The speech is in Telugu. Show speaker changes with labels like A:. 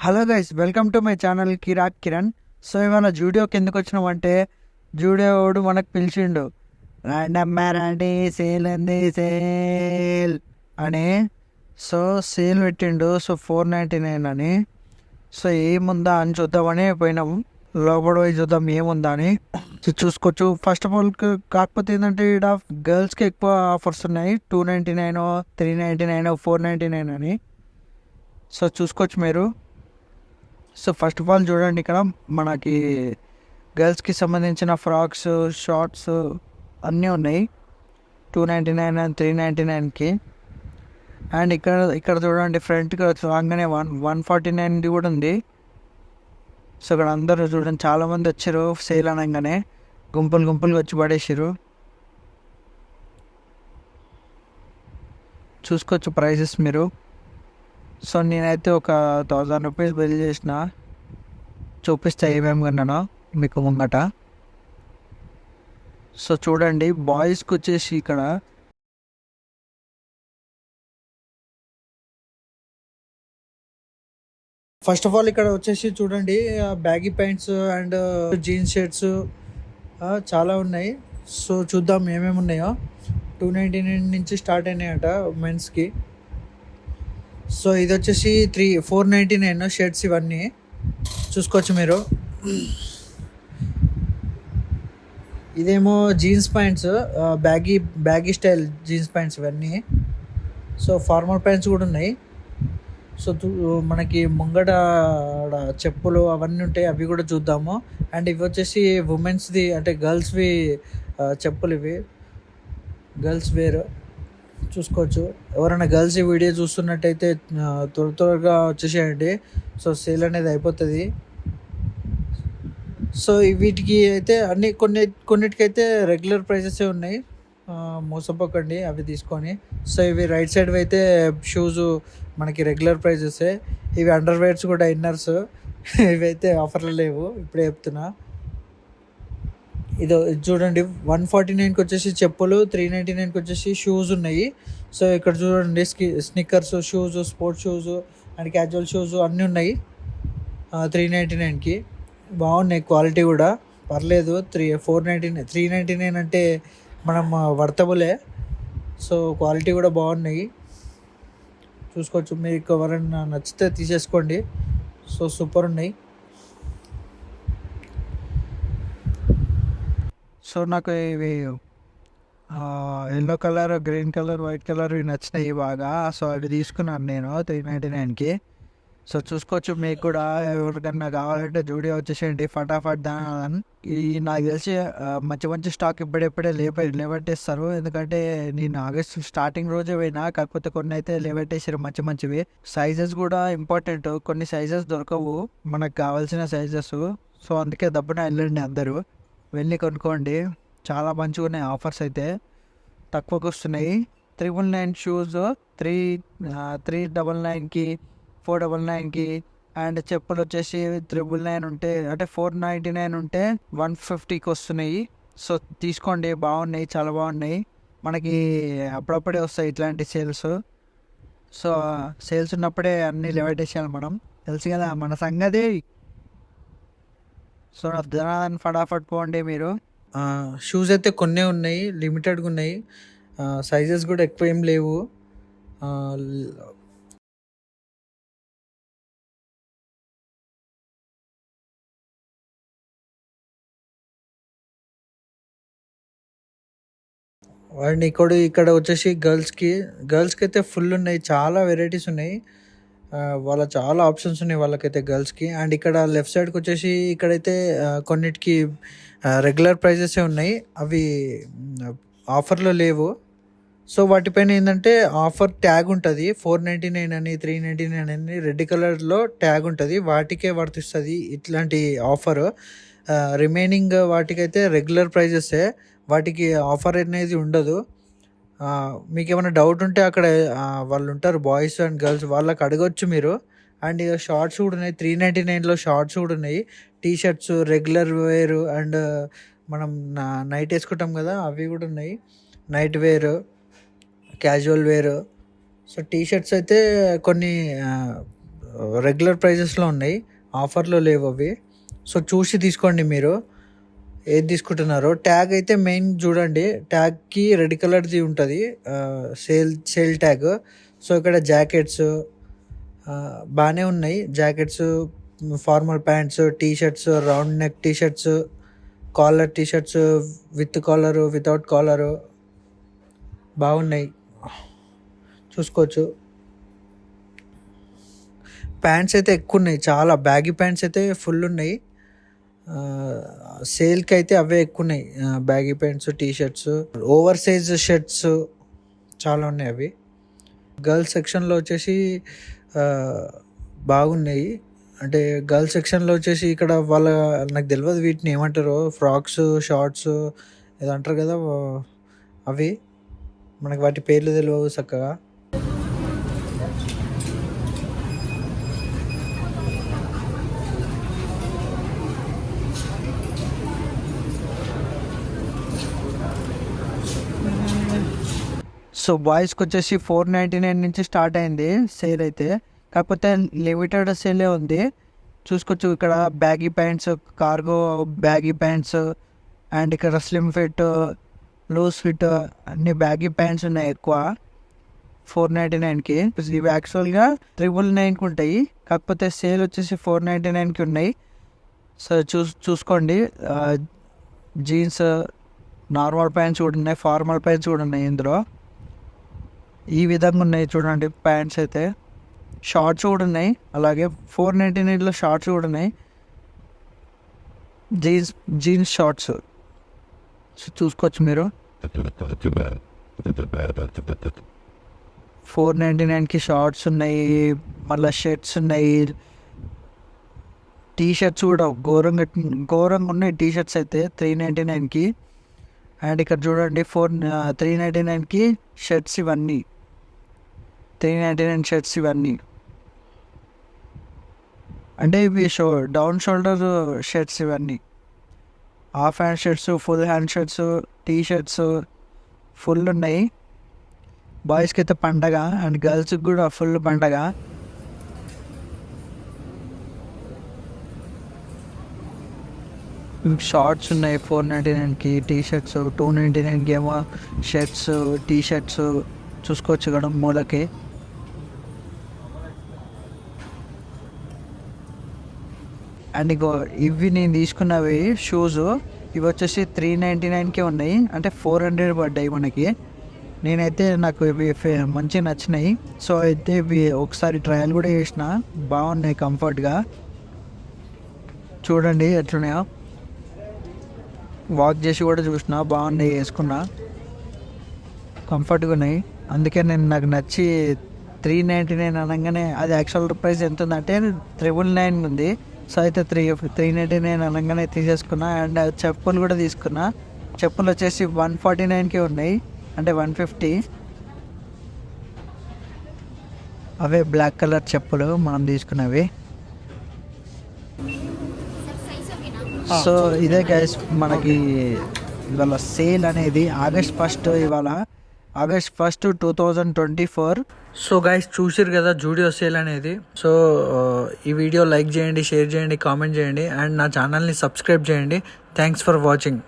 A: Hello guys, welcome to my channel Kirak Kiran. So ఇవాళ జూడియోకి ఎందుకు వచ్చినామంటే జూడియోడు మనకు పిలిచిండు. రాండమ్మా రాండి, సేల్ అంది సేల్ అని. సో సేల్ పెట్టిండు. సో 499 అని. సో ఏముందా అని చూద్దామని పోయినాము. లోపల పోయి చూద్దాం ఏముందా అని. చూసుకోవచ్చు. ఫస్ట్ ఆఫ్ ఆల్ కాకపోతే ఏంటంటే ఇక్కడ గర్ల్స్కి ఎక్కువ ఆఫర్స్ ఉన్నాయి. 299, 399, 499 అని. సో చూసుకోవచ్చు మీరు. సో ఫస్ట్ ఆఫ్ ఆల్ చూడండి, ఇక్కడ మనకి గర్ల్స్కి సంబంధించిన ఫ్రాక్స్, షార్ట్స్ అన్నీ ఉన్నాయి 299 అండ్ 399కి. అండ్ ఇక్కడ చూడండి, ఫ్రంట్కి రాగానే 149 కూడా ఉంది. సో ఇక్కడ అందరూ చూడండి, చాలామంది వచ్చారు. సేల్ అనగానే గుంపులు గుంపులు వచ్చి పడేసారు. చూసుకోవచ్చు ప్రైసెస్ మీరు. సో నేనైతే ఒక 1000 రూపీస్ బిల్ చేసిన. చూపిస్తా ఏమేమి కొన్నానో మీకు ముంగట. సో చూడండి, బాయ్స్కి వచ్చేసి ఇక్కడ ఫస్ట్ ఆఫ్ ఆల్ ఇక్కడ వచ్చేసి చూడండి, baggy pants and jeans shirts చాలా ఉన్నాయి. సో చూద్దాం ఏమేమి ఉన్నాయో. 299 నుంచి స్టార్ట్ అయినాయట మెన్స్కి. సో ఇది వచ్చేసి 499 షర్ట్స్. ఇవన్నీ చూసుకోవచ్చు మీరు. ఇదేమో jeans pants, baggy style jeans pants ఇవన్నీ. సో ఫార్మల్ ప్యాంట్స్ కూడా ఉన్నాయి. సో మనకి ముంగట చెప్పులు అవన్నీ ఉంటాయి, అవి కూడా చూద్దాము. అండ్ ఇవి వచ్చేసి ఉమెన్స్ది, అంటే గర్ల్స్వి చెప్పులు. ఇవి గర్ల్స్ వేర్ చూసుకోవచ్చు. ఎవరైనా గర్ల్స్ ఈ వీడియో చూస్తున్నట్టయితే త్వరగా వచ్చేసేయండి. సో సేల్ అనేది అయిపోతుంది. సో వీటికి అయితే కొన్నిటికైతే రెగ్యులర్ ప్రైసెసే ఉన్నాయి. మోసపోకండి అవి తీసుకొని. సో ఇవి రైట్ సైడ్ అయితే షూస్ మనకి రెగ్యులర్ ప్రైజెసే. ఇవి అండర్వేర్స్ కూడా, ఇన్నర్స్ ఇవైతే ఆఫర్లు లేవు, ఇప్పుడే చెప్తున్నా. ఇది చూడండి, 149కి వచ్చేసి చెప్పులు, 399కి వచ్చేసి షూస్ ఉన్నాయి. సో ఇక్కడ చూడండి, Snickers, shoes, sports shoes and casual shoes అన్నీ ఉన్నాయి 399కి. బాగున్నాయి, క్వాలిటీ కూడా పర్లేదు. 399 అంటే మనం వర్తబులే. సో క్వాలిటీ కూడా బాగున్నాయి, చూసుకోవచ్చు. మీకు ఎవరైనా నచ్చితే తీసేసుకోండి. సో సూపర్ ఉన్నాయి. సో నాకు ఇవి yellow colour, green colour, white colour ఇవి నచ్చినాయి బాగా. సో అవి తీసుకున్నాను నేను 399కి. సో చూసుకోవచ్చు. మీకు కూడా ఎవరికన్నా కావాలంటే జూడియో వచ్చేసేయండి ఫటాఫట్. నాకు తెలిసి మంచి మంచి స్టాక్ ఇప్పుడెప్పుడే లేవట్టేస్తారు. ఎందుకంటే నేను ఆగస్టు స్టార్టింగ్ రోజే పోయినా, కాకపోతే కొన్ని అయితే లేవట్టేసారు మంచి మంచివి. సైజెస్ కూడా ఇంపార్టెంట్, కొన్ని సైజెస్ దొరకవు మనకు కావాల్సిన సైజెస్. సో అందుకే దబ్బున వెళ్ళండి, అందరూ వెళ్ళి కొనుక్కోండి. చాలా మంచిగా ఉన్నాయి ఆఫర్స్ అయితే, తక్కువకి వస్తున్నాయి. 399 షూస్ 399కి, 499కి. అండ్ చెప్పులు వచ్చేసి 399 ఉంటే, అంటే 499 ఉంటే 150కి వస్తున్నాయి. సో తీసుకోండి, బాగున్నాయి, చాలా బాగున్నాయి. మనకి అప్పుడప్పుడే వస్తాయి ఇట్లాంటి సేల్స్. సో సేల్స్ ఉన్నప్పుడే అన్నీ లెవెటేసాలి మనం, తెలుసు కదా మన సంగతి. సో జనాన్ని ఫటాఫట్ పోండి మీరు. షూస్ అయితే కొన్నే ఉన్నాయి, లిమిటెడ్గా ఉన్నాయి. సైజెస్ కూడా ఎక్కువ ఏం లేవు. అండ్ ఇక్కడ వచ్చేసి గర్ల్స్కి అయితే ఫుల్ ఉన్నాయి, చాలా వెరైటీస్ ఉన్నాయి. వాళ్ళ చాలా ఆప్షన్స్ ఉన్నాయి వాళ్ళకైతే గర్ల్స్కి. అండ్ ఇక్కడ లెఫ్ట్ సైడ్కి వచ్చేసి ఇక్కడైతే కొన్నిటికి రెగ్యులర్ ప్రైజెసే ఉన్నాయి, అవి ఆఫర్లో లేవు. సో వాటిపైన ఏంటంటే ఆఫర్ ట్యాగ్ ఉంటుంది, 499 అని, 399 అని రెడ్ కలర్లో ట్యాగ్ ఉంటుంది, వాటికే వర్తిస్తుంది ఇట్లాంటి ఆఫర్. రిమైనింగ్ వాటికైతే రెగ్యులర్ ప్రైజెసే, వాటికి ఆఫర్ అనేది ఉండదు. మీకు ఏమైనా డౌట్ ఉంటే అక్కడ వాళ్ళు ఉంటారు, బాయ్స్ అండ్ గర్ల్స్, వాళ్ళకి అడగొచ్చు మీరు. అండ్ ఇక షార్ట్స్ కూడా ఉన్నాయి, 399లో షార్ట్స్ కూడా ఉన్నాయి. టీషర్ట్స్, రెగ్యులర్ వేర్ అండ్ మనం నైట్ వేసుకుంటాం కదా, అవి కూడా ఉన్నాయి. Night wear, casual wear. So T shirts అయితే కొన్ని రెగ్యులర్ ప్రైజెస్లో ఉన్నాయి, ఆఫర్లో లేవు అవి. సో చూసి తీసుకోండి మీరు ఏది తీసుకుంటున్నారో. ట్యాగ్ అయితే మెయిన్ చూడండి, ట్యాగ్కి రెడ్ కలర్ది ఉంటుంది సేల్ ట్యాగ్. సో ఇక్కడ జాకెట్స్ బాగానే ఉన్నాయి, jackets, formal pants, T shirts, round neck T shirts, collar T shirts, with collar, without collar బాగున్నాయి, చూసుకోవచ్చు. ప్యాంట్స్ అయితే ఎక్కువ ఉన్నాయి, చాలా బ్యాగీ ప్యాంట్స్ అయితే ఫుల్ ఉన్నాయి. సేల్కి అయితే అవే ఎక్కువ ఉన్నాయి, baggy pants, T shirts, over size shirts చాలా ఉన్నాయి అవి. గర్ల్స్ సెక్షన్లో వచ్చేసి బాగున్నాయి. అంటే గర్ల్స్ సెక్షన్లో వచ్చేసి ఇక్కడ నాకు తెలియదు వీటిని ఏమంటారో, ఫ్రాక్స్, షార్ట్స్ ఏదో అంటారు కదా అవి, మనకి వాటి పేర్లు తెలియవు చక్కగా. సో బాయ్స్కి వచ్చేసి 499 నుంచి స్టార్ట్ అయింది సేల్ అయితే, కాకపోతే లిమిటెడ్ సేలే ఉంది. చూసుకోవచ్చు ఇక్కడ baggy pants, cargo baggy pants, and ఇక్కడ స్లిమ్ ఫిట్, లూజ్ ఫిట్ అన్ని బ్యాగీ ప్యాంట్స్ ఉన్నాయి ఎక్కువ 499కి. ఇవి యాక్చువల్గా 999కి ఉంటాయి, కాకపోతే సేల్ వచ్చేసి 499కి ఉన్నాయి. సో చూసుకోండి. జీన్స్, నార్మల్ ప్యాంట్స్ కూడా ఉన్నాయి, ఫార్మల్ ప్యాంట్స్ కూడా ఉన్నాయి ఇందులో. ఈ విధంగా ఉన్నాయి చూడండి ప్యాంట్స్ అయితే. షార్ట్స్ కూడా ఉన్నాయి, అలాగే 499లో షార్ట్స్ కూడా ఉన్నాయి, జీన్స్ షార్ట్స్ చూసుకోవచ్చు మీరు. 499కి షార్ట్స్ ఉన్నాయి, మళ్ళీ షర్ట్స్ ఉన్నాయి, టీ షర్ట్స్ కూడా ఘోరంగా ఉన్నాయి టీ షర్ట్స్ అయితే 399కి. అండ్ ఇక్కడ చూడండి 399కి షర్ట్స్ ఇవన్నీ, 399 షర్ట్స్ ఇవన్నీ. అంటే ఇవి డౌన్ షోల్డర్ షర్ట్స్ ఇవన్నీ, half hand shirts, full hand shirts, T shirts full ఉన్నాయి. బాయ్స్కి అయితే పండగ, అండ్ గర్ల్స్కి కూడా ఫుల్ పండగ. షార్ట్స్ ఉన్నాయి 499కి, టీ షర్ట్స్ 299కి ఏమో షర్ట్స్, టీ షర్ట్స్ చూసుకోవచ్చు ఇక్కడ మూలకి. అండ్ ఇంకో ఇవి నేను తీసుకున్నవి షూస్, ఇవి వచ్చేసి 399కే ఉన్నాయి, అంటే 400 పడ్డాయి మనకి. నాకు ఇవి మంచిగా నచ్చినాయి. సో అయితే ఇవి ఒకసారి ట్రయల్ కూడా చేసిన, బాగున్నాయి కంఫర్ట్గా. చూడండి ఎట్లున్నాయో, వాక్ చేసి కూడా చూసిన, బాగున్నాయి, వేసుకున్నా, కంఫర్ట్గా ఉన్నాయి. అందుకే నాకు నచ్చి 399 అనగానే, అది యాక్చువల్ ప్రైస్ ఎంత ఉందంటే 999 ఉంది. సో అయితే 399 అనగానే తీసేసుకున్నా. అండ్ చెప్పులు కూడా తీసుకున్నా, చెప్పులు వచ్చేసి 149కే ఉన్నాయి, అంటే 150. అవే బ్లాక్ కలర్ చెప్పులు మనం తీసుకున్నవి. సో ఇదే గైస్ మనకి ఇవాళ సేల్ అనేది ఆగస్ట్ 1 ఇవాళ, ఆగస్ట్ 1, 2024. సో గైస్ చూసిరు కదా జూడియో సేల్ అనేది. సో ఈ వీడియో లైక్ చేయండి, షేర్ చేయండి, కామెంట్ చేయండి, అండ్ నా ఛానల్ని సబ్స్క్రైబ్ చేయండి. Thanks for watching.